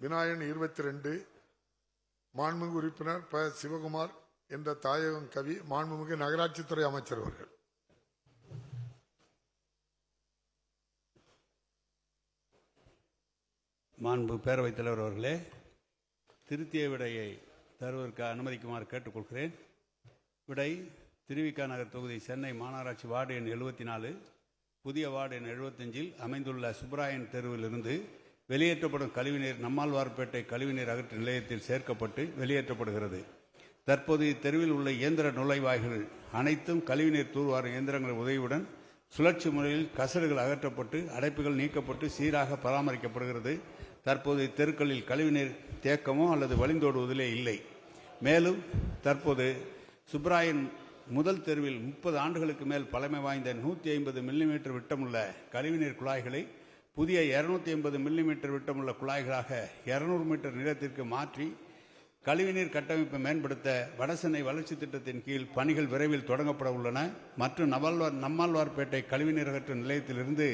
விநாயகன் 22, மாண்புமிகு உறுப்பினர் ப. சிவகுமார் என்ற தாயகம் கவி, மாண்புமிகு நகராட்சித்துறை அமைச்சர் அவர்கள். மாண்பு பேரவைத் தலைவர் அவர்களே, திருத்திய விடையை தருவதற்கு அனுமதிக்குமாறு கேட்டுக்கொள்கிறேன். விடை: திருவிக நகர் தொகுதி சென்னை மாநகராட்சி வார்டு எண் 74, புதிய வார்டு எண் 75 அமைந்துள்ள சுப்ராயன் தெருவிலிருந்து வெளியேற்றப்படும் கழிவுநீர் நம்மாழ்வார்பேட்டை கழிவுநீர் அகற்று நிலையத்தில் சேர்க்கப்பட்டு வெளியேற்றப்படுகிறது. தற்போது இத்தெருவில் உள்ள இயந்திர நுழைவாய்கள் அனைத்தும் கழிவுநீர் தூர்வாரும் இயந்திரங்கள் உதவியுடன் சுழற்சி முறையில் கசடுகள் அகற்றப்பட்டு அடைப்புகள் நீக்கப்பட்டு சீராக பராமரிக்கப்படுகிறது. தற்போது இத்தெருக்களில் கழிவுநீர் தேக்கமோ அல்லது வழிந்தோடுவதிலே இல்லை. மேலும் தற்போது சுப்ராயன் முதல் தெருவில் 30 ஆண்டுகளுக்கு மேல் பழமை வாய்ந்த 150 மில்லிமீட்டர் விட்டமுள்ள கழிவுநீர் குழாய்களை புதிய 250 மில்லிமீட்டர் விட்டமுள்ள குழாய்களாக 200 மீட்டர் நீளத்திற்கு மாற்றி கழிவுநீர் கட்டமைப்பை மேம்படுத்த வடசென்னை வளர்ச்சி திட்டத்தின் கீழ் பணிகள் விரைவில் தொடங்கப்பட உள்ளன. மற்றும் நம்மாழ்வார்பேட்டை கழிவுநீர் அகற்று நிலையத்திலிருந்து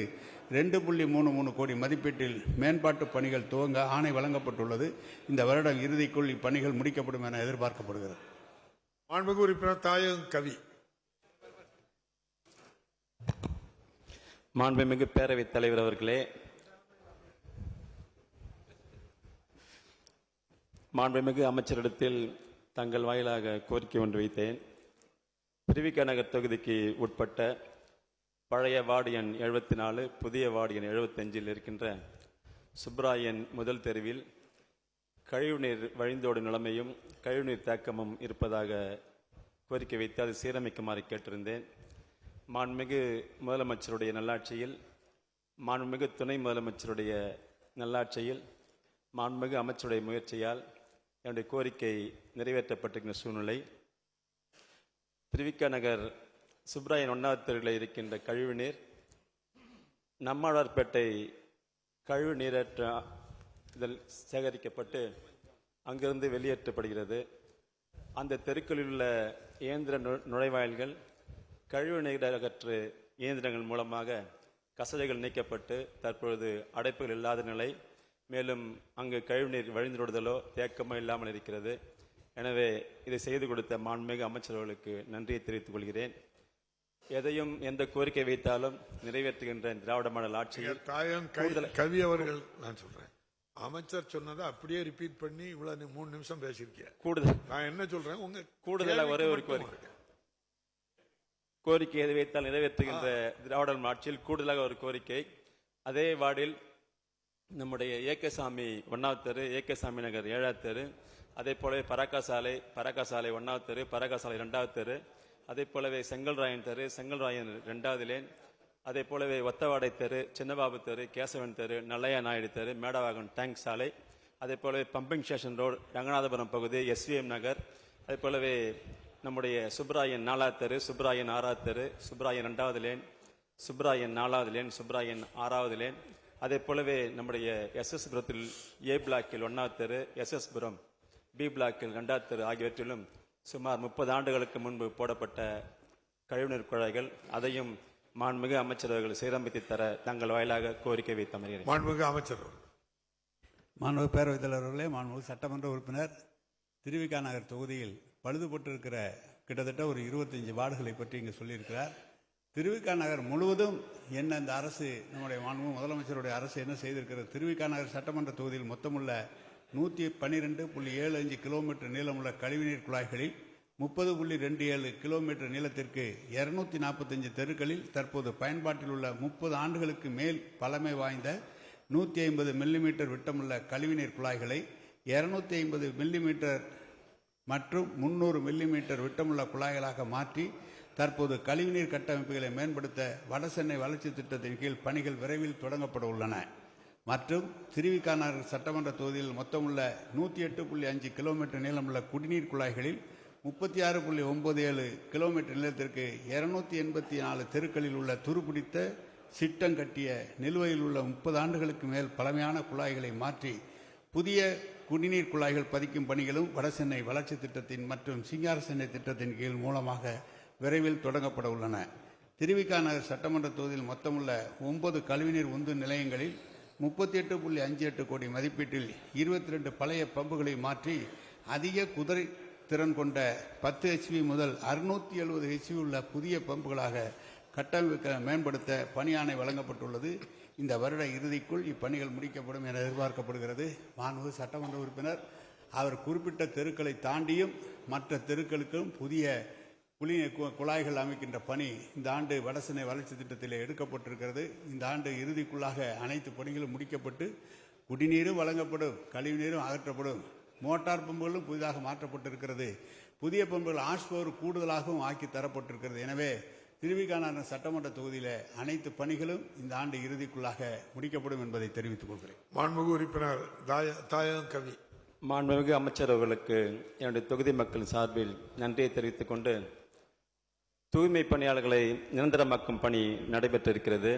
2.33 கோடி மதிப்பீட்டில் மேம்பாட்டு பணிகள் துவங்க ஆணை வழங்கப்பட்டுள்ளது. இந்த வருடம் இறுதிக்குள் இப்பணிகள் முடிக்கப்படும் என எதிர்பார்க்கப்படுகிறது. மாண்புமிகு உறுப்பினர் தாயகம் கவி. மாண்புமிகு பேரவைத் தலைவர் அவர்களே, மாண்புமிகு அமைச்சரிடத்தில் தங்கள் வாயிலாக கோரிக்கை ஒன்று வைத்தேன். திருவிக நகர் தொகுதிக்கு உட்பட்ட பழைய வார்டு எண் 74, புதிய வார்டு எண் 75 இருக்கின்ற சுப்ராயன் முதல் தெருவில் கழிவுநீர் வழிந்தோடு நிலைமையும் கழிவுநீர் தேக்கமும் இருப்பதாக கோரிக்கை வைத்து அதை சீரமைக்குமாறு கேட்டிருந்தேன். மாண்புமிகு முதலமைச்சருடைய நல்லாட்சியில், மாண்புமிகு துணை முதலமைச்சருடைய நல்லாட்சியில், மாண்புமிகு அமைச்சருடைய முயற்சியால் என்னுடைய கோரிக்கை நிறைவேற்றப்பட்டிருக்கின்ற சூழ்நிலை. திருவிக நகர் சுப்ராயன் 1வது தெருவில் இருக்கின்ற கழிவுநீர் நம்மாழ்வார்பேட்டை கழிவு நீரேற்ற இதில் சேகரிக்கப்பட்டு அங்கிருந்து வெளியேற்றப்படுகிறது. அந்த தெருக்களில் உள்ள இயந்திர நுழைவாயில்கள் கழிவு நீர் அகற்று இயந்திரங்கள் மூலமாக கசடைகள் நீக்கப்பட்டு தற்பொழுது அடைப்புகள் இல்லாத நிலை. மேலும் அங்கு கழிவுநீர் வழிந்துவிடுதலோ தேக்கமோ இல்லாமல் இருக்கிறது. எனவே இதை செய்து கொடுத்த மாண்புமிகு அமைச்சர்களுக்கு நன்றியை தெரிவித்துக் கொள்கிறேன். எதையும் எந்த கோரிக்கை வைத்தாலும் நிறைவேற்றுகின்ற திராவிட மாடல் ஆட்சியில் கவி அவர்கள், நான் சொல்றேன், அமைச்சர் சொன்னதை அப்படியே ரிப்பீட் பண்ணி இவ்வளவு 3 நிமிஷம் பேசியிருக்கேன். கூடுதல் நான் என்ன சொல்றேன், உங்க கூடுதலாக ஒரே ஒரு கோரிக்கை எதை வைத்தால் நிறைவேற்றுகின்ற திராவிட ஆட்சியில் கூடுதலாக ஒரு கோரிக்கை. அதே வார்டில் நம்முடைய ஏகசாமி 1வது தெரு, ஏகசாமி நகர் 7வது தெரு, அதே போலவே பராக்கா சாலை 1வது தெரு, பராக்கா சாலை 2வது தெரு, அதே போலவே செங்கல்ராயன் தெரு, செங்கல்ராயன் 2வது லேன், அதே போலவே ஒத்தவாடை தெரு, சின்னபாபு தெரு, கேசவன் தெரு, நல்லையா நாயுடு தெரு, மேடவாகன் டேங்க் சாலை, அதே போலவே பம்பிங் ஸ்டேஷன் ரோடு, ரங்கநாதபுரம் பகுதி, SVM நகர், அதே போலவே நம்முடைய சுப்ராயன் 4வது தெரு, சுப்ராயன் 6வது தெரு, சுப்ராயன் 2வது லேன், சுப்ராயன் 4வது லேன், சுப்ராயன் 6வது லேன், அதே போலவே நம்முடைய SS புரத்தில் A பிளாக்கில் 1வது தெரு, SS புரம் B பிளாக்கில் 2வது தெரு ஆகியவற்றிலும் சுமார் 30 ஆண்டுகளுக்கு முன்பு போடப்பட்ட கழிவுநீர் குழாய்கள், அதையும் மாண்புமிகு அமைச்சர்கள் சீரமைத்து தர தங்கள் வாயிலாக கோரிக்கை வைத்து அமர்கிறேன். மாண்புமிகு அமைச்சர். மாண்புமிகு பேரவைத் தலைவர்களே, மாண்புமிகு சட்டமன்ற உறுப்பினர், திருவிக நகர் தொகுதியில் பழுதுபட்டிருக்கிற கிட்டத்தட்ட ஒரு 25 வார்டுகளை பற்றி இங்கு சொல்லியிருக்கிறார். திருவிக நகர் முழுவதும் என்ன இந்த அரசு, நம்முடைய மாண்புமிகு முதலமைச்சருடைய அரசு என்ன செய்திருக்கிறது? திருவிக நகர் சட்டமன்ற தொகுதியில் மொத்தமுள்ள 112.75 கிலோமீட்டர் நீளமுள்ள கழிவுநீர் குழாய்களில் 30.27 கிலோமீட்டர் நீளத்திற்கு 245 தெருக்களில் தற்போது பயன்பாட்டில் உள்ள 30 ஆண்டுகளுக்கு மேல் பழமை வாய்ந்த 150 மில்லிமீட்டர் விட்டமுள்ள கழிவுநீர் குழாய்களை 250 மில்லிமீட்டர் மற்றும் 300 மில்லிமீட்டர் விட்டமுள்ள குழாய்களாக மாற்றி தற்போது கழிவுநீர் கட்டமைப்புகளை மேம்படுத்த வடசென்னை வளர்ச்சி திட்டத்தின் கீழ் பணிகள் விரைவில் தொடங்கப்பட உள்ளன. மற்றும் திருவிக நகர் சட்டமன்ற தொகுதியில் மொத்தமுள்ள 108.5 கிலோமீட்டர் நீளமுள்ள குடிநீர் குழாய்களில் 36.97 கிலோமீட்டர் நீளத்திற்கு 284 தெருக்களில் உள்ள துருப்பிடித்த சிட்டங்கட்டிய நிலுவையில் உள்ள 30 ஆண்டுகளுக்கு மேல் பழமையான குழாய்களை மாற்றி புதிய குடிநீர் குழாய்கள் பதிக்கும் பணிகளும் வடசென்னை வளர்ச்சி திட்டத்தின் மற்றும் சிங்கார சென்னை திட்டத்தின் கீழ் மூலமாக விரைவில் தொடங்கப்பட உள்ளன. திருவிக நகர் சட்டமன்ற தொகுதியில் மொத்தமுள்ள 9 கழிவுநீர் உந்து நிலையங்களில் 38.58 கோடி மதிப்பீட்டில் 22 பழைய பம்புகளை மாற்றி அதிக குதிரை திறன் கொண்ட 10 ஹெச்பி முதல் 670 ஹெச்பி உள்ள புதிய பம்புகளாக கட்டமைக்க மேம்படுத்த பணியாணை வழங்கப்பட்டுள்ளது. இந்த வருட இறுதிக்குள் இப்பணிகள் முடிக்கப்படும் என எதிர்பார்க்கப்படுகிறது. மாண்புமிகு சட்டமன்ற உறுப்பினர் அவர் குறிப்பிட்ட தெருக்களை தாண்டியும் மற்ற தெருக்களுக்கும் புதிய குழாய்கள் அமைக்கின்ற பணி இந்த ஆண்டு வடசென்னை வளர்ச்சி திட்டத்தில் எடுக்கப்பட்டிருக்கிறது. இந்த ஆண்டு இறுதிக்குள்ளாக அனைத்து பணிகளும் முடிக்கப்பட்டு குடிநீரும் வழங்கப்படும், கழிவுநீரும் அகற்றப்படும். மோட்டார் பம்புகளும் புதிதாக மாற்றப்பட்டிருக்கிறது. புதிய பம்புகள் ஆஷ்பவர் கூடுதலாகவும் ஆக்கி தரப்பட்டிருக்கிறது. எனவே திருவிக சட்டமன்ற தொகுதியில் அனைத்து பணிகளும் இந்த ஆண்டு இறுதிக்குள்ளாக முடிக்கப்படும் என்பதை தெரிவித்துக் கொள்கிறேன். மாண்புமிகு உறுப்பினர் தாயகம் கவி. மாண்புமிகு அமைச்சர் அவர்களுக்கு என்னுடைய தொகுதி மக்கள் சார்பில் நன்றியை தெரிவித்துக் கொண்டு, தூய்மை பணியாளர்களை நிரந்தரமாக்கும் பணி நடைபெற்றிருக்கிறது.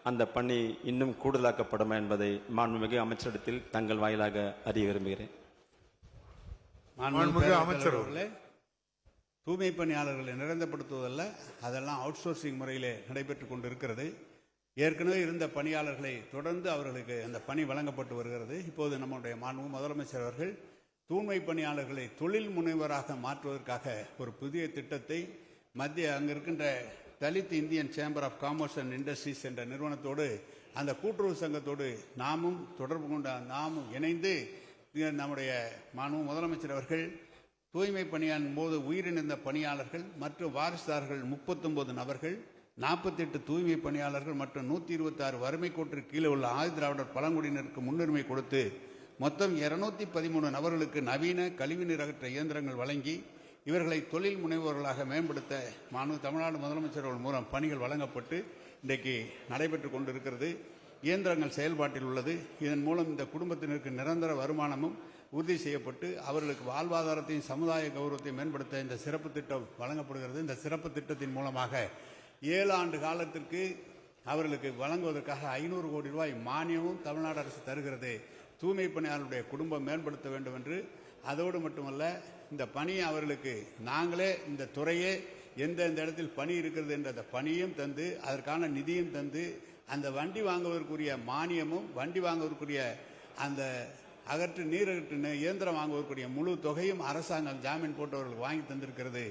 அந்த பணி இன்னும் கூடுதலாக்கப்படும் என்பதை மாண்புமிகு அமைச்சரிடத்தில் தங்கள் வாயிலாக அறிய விரும்புகிறேன். மாண்புமிகு அமைச்சர் அவர்களே, தூய்மை பணியாளர்களை நிரந்தரப்படுத்துவதல்ல, அதெல்லாம் அவுட் சோர்சிங் முறையிலே நடைபெற்றுக் கொண்டிருக்கிறது. ஏற்கனவே இருந்த பணியாளர்களை தொடர்ந்து அவர்களுக்கு அந்த பணி வழங்கப்பட்டு வருகிறது. இப்போது நம்முடைய மாண்புமிகு முதலமைச்சர் அவர்கள் தூய்மை பணியாளர்களை தொழில் முனைவராக மாற்றுவதற்காக ஒரு புதிய திட்டத்தை மத்திய அங்கு இருக்கின்ற Dalit Indian chamber of commerce and industries என்ற நிறுவனத்தோடு அந்த கூட்டுறவு சங்கத்தோடு நாமும் தொடர்பு கொண்ட நாமும் இணைந்து நம்முடைய மாண்புமிகு முதலமைச்சர் அவர்கள் தூய்மை பணியான் போது உயிரிழந்த பணியாளர்கள் மற்றும் வாரிசுதாரர்கள் 39 நபர்கள், 48 தூய்மை பணியாளர்கள் மற்றும் 126 வறுமை கோட்டிற்கு கீழே உள்ள ஆதிதிராவிடர் பழங்குடியினருக்கு முன்னுரிமை கொடுத்து மொத்தம் 213 நபர்களுக்கு நவீன கழிவுநீர் அகற்ற இயந்திரங்கள் வழங்கி இவர்களை தொழில் முனைவோர்களாக மேம்படுத்த தமிழ்நாடு முதலமைச்சர் மூலம் பணிகள் வழங்கப்பட்டு இன்றைக்கு நடைபெற்று கொண்டிருக்கிறது. இயந்திரங்கள் செயல்பாட்டில் உள்ளது. இதன் மூலம் இந்த குடும்பத்தினருக்கு நிரந்தர வருமானமும் உறுதி செய்யப்பட்டு அவர்களுக்கு வாழ்வாதாரத்தையும் சமுதாய கௌரவத்தையும் மேம்படுத்த இந்த சிறப்பு திட்டம் வழங்கப்படுகிறது. இந்த சிறப்பு திட்டத்தின் மூலமாக 7 ஆண்டு காலத்திற்கு அவர்களுக்கு வழங்குவதற்காக 500 கோடி ரூபாய் மானியமும் தமிழ்நாடு அரசு தருகிறது. தூய்மை பணியாளருடைய குடும்பம் மேம்படுத்த வேண்டும் என்று, அதோடு மட்டுமல்ல, இந்த பணியை அவர்களுக்கு நாங்களே இந்த துறையே எந்தெந்த இடத்தில் பணி இருக்கிறது என்ற அந்த பணியும் தந்து அதற்கான நிதியும் தந்து அந்த வண்டி வாங்குவதற்குரிய மானியமும் வண்டி வாங்குவதற்குரிய அந்த நீரகற்று இயந்திரம் வாங்குவதற்குரிய முழு தொகையும் அரசாங்கம் ஜாமீன் போட்டவர்களுக்கு வாங்கி தந்திருக்கிறது.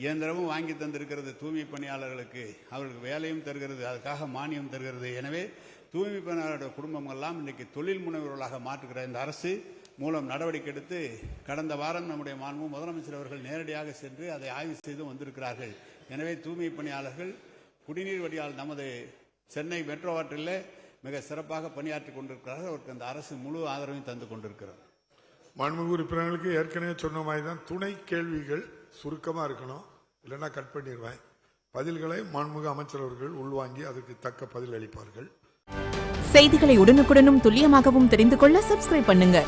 இயந்திரமும் வாங்கி தந்திருக்கிறது. தூய்மை பணியாளர்களுக்கு அவர்களுக்கு வேலையும் தருகிறது, அதுக்காக மானியம் தருகிறது. எனவே தூய்மை பணியாளருடைய குடும்பம் எல்லாம் இன்றைக்கு தொழில் முனைவர்களாக மாற்றுகிற இந்த அரசு மூலம் நடவடிக்கை எடுத்து கடந்த வாரம் நம்முடைய மாண்புமிகு முதலமைச்சர் அவர்கள் நேரடியாக சென்று அதை ஆய்வு செய்து வந்திருக்கிறார்கள். எனவே தூய்மை பணியாளர்கள் குடிநீர் வடிகால் நமது சென்னை மெட்ரோ வாட்டரில் மிக சிறப்பாக பணியாற்றி கொண்டிருக்கிறார்கள். அவருக்கு அந்த அரசு முழு ஆதரவையும் தந்து கொண்டிருக்கிறார். மாண்புமிகு உறுப்பினர்களுக்கு ஏற்கனவே சொன்ன மாதிரி தான் துணை கேள்விகள் சுருக்கமாக இருக்கணும், இல்லைன்னா கட் பண்ணிடுவேன். பதில்களை மாண்புமிகு அமைச்சர் அவர்கள் உள்வாங்கி அதற்கு தக்க பதில் அளிப்பார்கள். செய்திகளை உடனுக்குடனும் துல்லியமாகவும் தெரிந்து கொள்ள சப்ஸ்கிரைப் பண்ணுங்க.